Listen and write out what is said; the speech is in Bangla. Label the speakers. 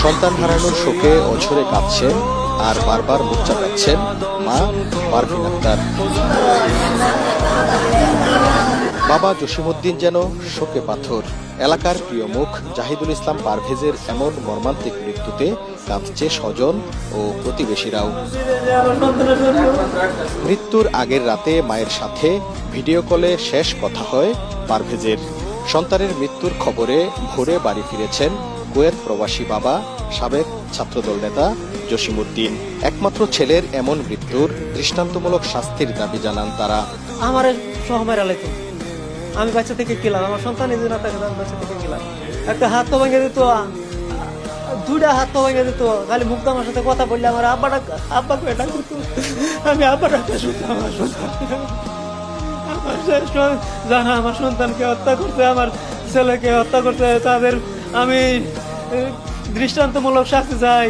Speaker 1: সন্তান হারানোর শোকে অঝরে কাঁদছেন আর বারবার মুখ চাপাচ্ছেন মা পারভিন আক্তার। বাবা জসিমউদ্দিন যেন শোকে পাথর। এলাকার প্রিয় মুখ জাহিদুল ইসলাম পারভেজের এমন মর্মান্তিক মৃত্যুতে কাঁদছে স্বজন ও প্রতিবেশীরাও। মৃত্যুর আগের রাতে মায়ের সাথে ভিডিও কলে শেষ কথা হয় পারভেজের। সন্তানের মৃত্যুর খবরে ভোরে বাড়ি ফিরেছেন কুয়েত প্রবাসী বাবা সাবেক ছাত্রদল নেতা জসিমউদ্দিন। একমাত্র ছেলের এমন মৃত্যুর দৃষ্টান্তমূলক শাস্তির দাবি জানান তারা।
Speaker 2: আমার সহমার আলাইকুম, আমি বাচ্চা থেকে গেলাম, আমার সন্তান এই না থাকে, আমি বাচ্চা থেকে গেলাম, একটা হাত তো ভেঙে দিত, দুইটা হাত তো ভেঙে দিত, খালি মুক্ত আমার সাথে কথা বললে আমার আব্বাকে এটা করতো, আমি আব্বার একটা শুনতাম, আমার সন্তান জানা আমার সন্তানকে হত্যা করতে, আমার ছেলেকে হত্যা করতে, তাদের আমি দৃষ্টান্তমূলক শাস্তি চাই।